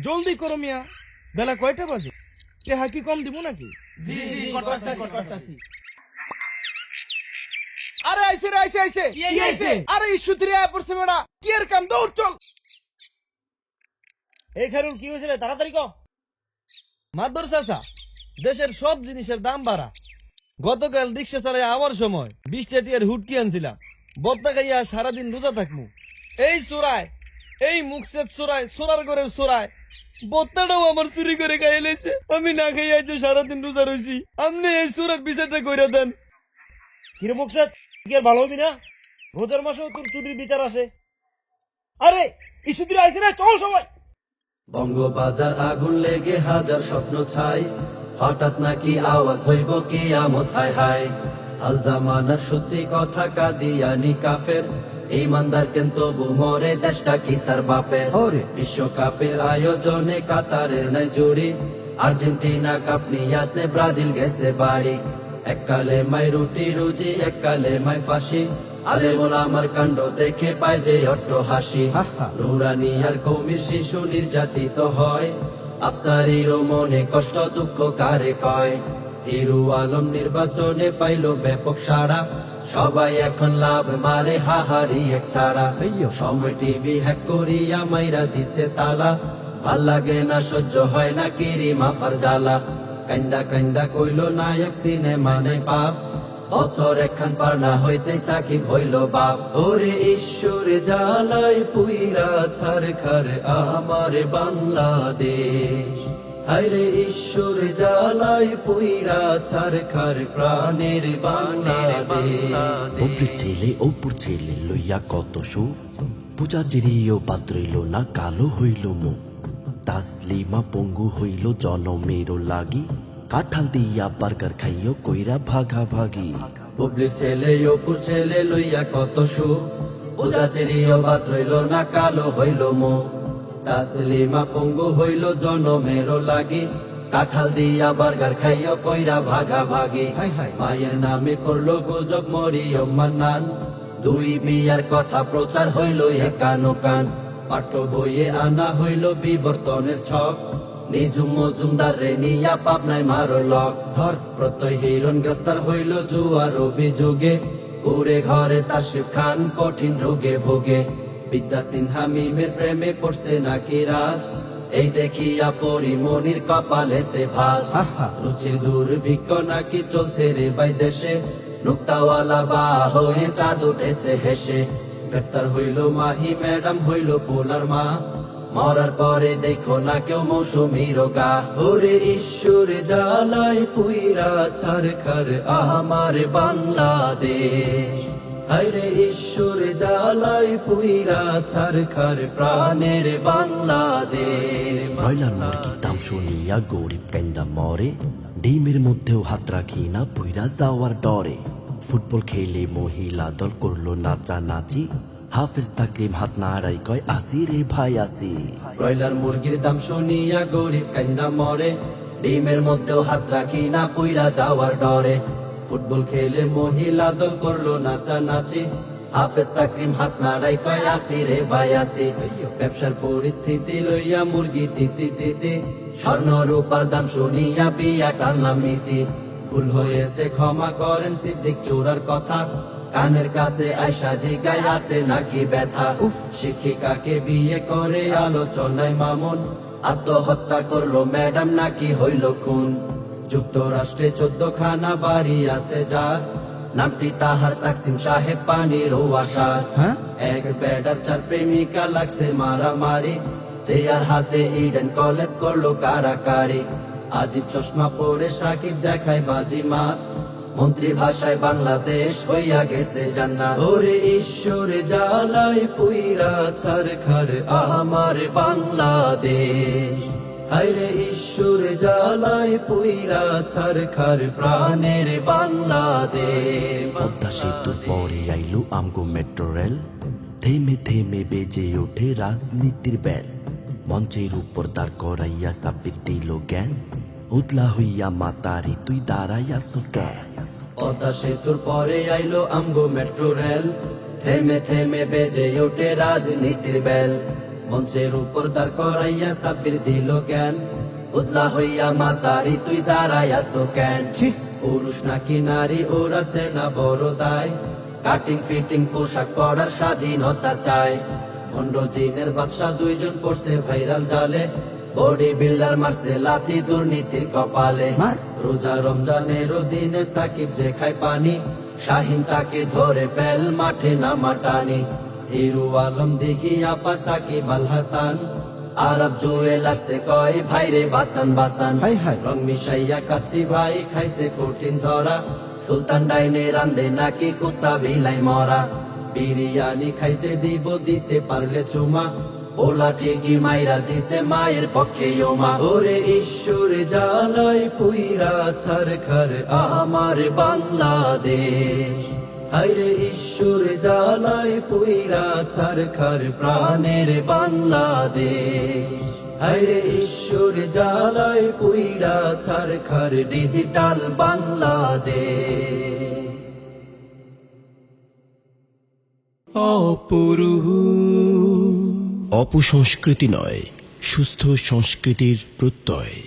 জলদি করো মিয়া, বেলা কয়টা বাজে? টেহা কি কম দিব নাকি? জি জি করতাছি। আরে আইছে রে, আইছে। কি আইছে? আরে ইস্যুত্রি আয় পড়ছে বেড়া, কি এর কাম, দৌড় চল। এই খারুল কি হয়েছে রে? তাড়াতাড়ি ক। মাদর চাচা, দেশের সব জিনিসের দাম বাড়া। গতকাল রিক্সা চালাই আওয়ার সময় 20 টাকার হুটকি আনছিলাম, বত্তা খাইয়া সারাদিন রোজা থাকমু। এই চোরায়, এই মুখসেদ চোরায়, চোরার ঘরের চোরায় বত্তাটাও আমার চুরি করে খাইয়ে লাইছে। আমি না খাইয়া যে সারাদিন রোজা রইছি, আপনি এই চোরার বিচারটা কইরা দেন। কিরে মুকসাদ, কি আর ভালো হবি না? রোজার মাসেও তোর চুরির বিচার আসে। আরে ইস্যুত্রি আইছে রে, চল সবাই। বঙ্গবাজার আগুন লেগে হাজার স্বপ্ন ছাই, হঠাৎ নাকি আওয়াজ হইব কিয়ামত হায় হায়। আল জামানার সত্যি কথা কাদিয়ানি কাফের, ইমানদার কেন তবু মরে দেশটা কি তার বাপের। বিশ্বকাপের আয়োজনে কাতারের নাই জুড়ি, আর্জেন্টিনা কাপ নিয়াছে, ব্রাজিল গেছে বাড়ি। এককালে মাই রুটি রুজি, এককালে মাই ফাঁসি, আলেমুল আমার কাণ্ড দেখে পায় যে অট্ট হাসি। নুরানি আর কৌমির শিশু নির্যাতিত হয়, আফসারিরও মনে কষ্ট দুঃখ কারে কয়। হিরু আলম নির্বাচনে পাইল ব্যাপক সাড়া, সবাই এখন লাভ মারে হাহারি এক ছাড়া। সময় টিভি হ্যাক করিয়া মাইরা দিছে তালা, ভাল লাগে না সহ্য হয় না কিরি মাফার জ্বালা। কান্দা কান্দা কইল নায়ক সিনেমা নাই পাপ, বছর একখান পার না হইতে সাকিব হইল বাপ। ওরে ঈশ্বর জ্বালাই পুইরা ছারখার আমার বাংলাদেশ, হায়রে ঈশ্বর জ্বালাই পুইরা ছারখার প্রাণের বাংলাদেশ। ববলির ছেলে অপুর ছেলে লইয়া কত সুখ, পূজা জেরিও পাত্রইল না কালো হইল মুখ। তাসলিমা পঙ্গু হইল জনমেরও লাগি, কাঁঠাল দিয়া বার্গার খাইও কইরা ভাগা ভাগি। বুবলির ছেলে অপুর ছেলে লইয়া কত সুখ, পূজা চেরিও বাত রইল না কালো হইল মুখ। তাসলিমা পঙ্গু হইল জনমেরও লাগি, কাঁঠাল দিয়া বার্গার খাইও কইরা ভাগা ভাগি। মায়ের নামে করলো গুজব মরিয়ম মান্নান, দুই বিয়ার কথা প্রচার হইল একানো কান। পাঠ্য বইয়ে আনা হইল বিবর্তনের ছক, নিজুম মজুমদার রে নিয়া পাবনায় মারো লক। ধর প্রত্যয় হিরণ গ্রেফতার হইল জুয়ার অভিযোগে, কুড়ে ঘরে তাশরিফ খান কঠিন রোগে ভোগে। বিদ্যা সিনহা মিমের প্রেমে পড়ছে নাকি রাজ, এই দেখিয়া পরিমনির কপালেতে ভাস। রুচির দুর্ভিক্ষ নাকি চলছে রে বাই দেশে, নুক্তাওয়ালা বা হয়ে চাঁদ উঠেছে হেসে। গ্রেফতার হইল মাহি ম্যাডাম হইল পোলার মা, মরার পরে দেখো না কেউ মৌসুমীর গা। ওরে ঈশ্বর জ্বালাই পুইরা ছারখার আমার বাংলাদেশ, হায়রে ঈশ্বর জ্বালাই পুইরা ছারখার প্রাণের বাংলাদেশ। ব্রয়লার মুরগির দাম শুনিয়া গরিব কান্দা মরে, ডিমের মধ্যেও হাত রাখি না পুইরা যাওয়ার ডরে। ফুটবল খেলে মহিলা দল করলো নাচানাচি, হাফেজ তাকরিম হাত নাড়াই কয় আসি রে ভাই আসি। ব্রয়লার মুরগির দাম শুনিয়া গরিব কান্দা মরে, ডিমের মধ্যেও হাত রাখি না পুইরা যাওয়ার ডরে। ফুটবল খেলে মহিলা দল করলো নাচানাচি, হাফেজ তাকরিম হাত নাড়াই কয় আসি রে ভাই আসি। ব্যবসার পরিস্থিতি লইয়া মুরগি তিতি তিতি, স্বর্ণ রূপার দাম শুনিয়া বিয়া টানলাম নীতি। ভুল হয়েছে ক্ষমা করেন সিদ্দিক চোরার কথা, কানের কাছে আয়সা জিগায় আছে নাকি ব্যথা। শিক্ষিকাকে বিয়ে করে আলোচনায় মামুন, আত্মহত্যা করলো ম্যাডাম নাকি হইল খুন। যুক্তরাষ্ট্রে 14 খানা বাড়ি আছে যার, নামটি তাহার তাকসিম সাহেব পানির আশা। এক বেডার 4 প্রেমিকা লাগছে মারামারি, চেয়ার হাতে ইডেন কলেজ করলো কারাকারি। আজিব চশমা পরে সাকিব দেখায় বাজি মাত, মন্ত্রী ভাষায় বাংলাদেশ হইয়া গেছে জান্নাত। ওরে ঈশ্বর জ্বালাই পুইরা ছারখার আমার বাংলাদেশ, হায়রে ঈশ্বর জ্বালাই পুইরা ছারখার প্রাণের বাংলাদেশ। পদ্মা সেতুর পরে আইলো আমগো মেট্রো রেল, থেমে থেমে বেজে ওঠে রাজনীতির বেল। মঞ্চের উপর দাঁড় করাইয়া সাব্বির দিল জ্ঞান, উতলা হইয়া মাতারি তুই দাঁড়াইয়া কেন। পদ্মা সেতুর পরে আইলো আমগো মেট্রো রেল, থেমে থেমে বেজে ওঠে রাজনীতির বেল। মঞ্চের উপর দাঁড় করাইয়া সাব্বির দিল জ্ঞান, উদলা হইয়া মাতারি তুই দাঁড়াইয়াছো কেন? পুরুষ নাকি নারী ওরা চেনা বড় দায়, কাটিং ফিটিং পোশাক পরার স্বাধীনতা চায়। ভণ্ড জিনের বাদশা দুইজন পড়ছে ভাইরাল জালে, বডি বিল্ডার মারছে লাথি দুর্নীতির কপালে। রোজা রমজানের দিনে সাকিব যে খায় পানি, শাহিন তাকে ধরে ফেল মাঠে নামা টানি। হিরু আলম দিঘি আপা সাকিব আল হাসান, আরব জুয়েলার্সে কয় ভাইরে বাসান বাসান। রং মিশাইয়া কাচ্ছি ভাই খাইছে কঠিন ধরা, সুলতান ডাইনে রান্দে নাকি কুত্তা বিলাই মরা। বিরিয়ানি খাইতে দিব দিতে পারলে চুমা, ওলা ঠিকই মাইরা দিছে মায়ের পক্ষে ওমা। ওরে ঈশ্বর জালাই পুইরা ছারখার আমার বাংলাদেশ, হায়রে ঈশ্বর জালাই পুইরা ছারখার প্রাণের বাংলাদেশ। হায়রে ঈশ্বর জালাই পুইরা ছারখার ডিজিটাল বাংলাদেশ। অপসংস্কৃতি নয়, সুস্থ সংস্কৃতির প্রত্যয়।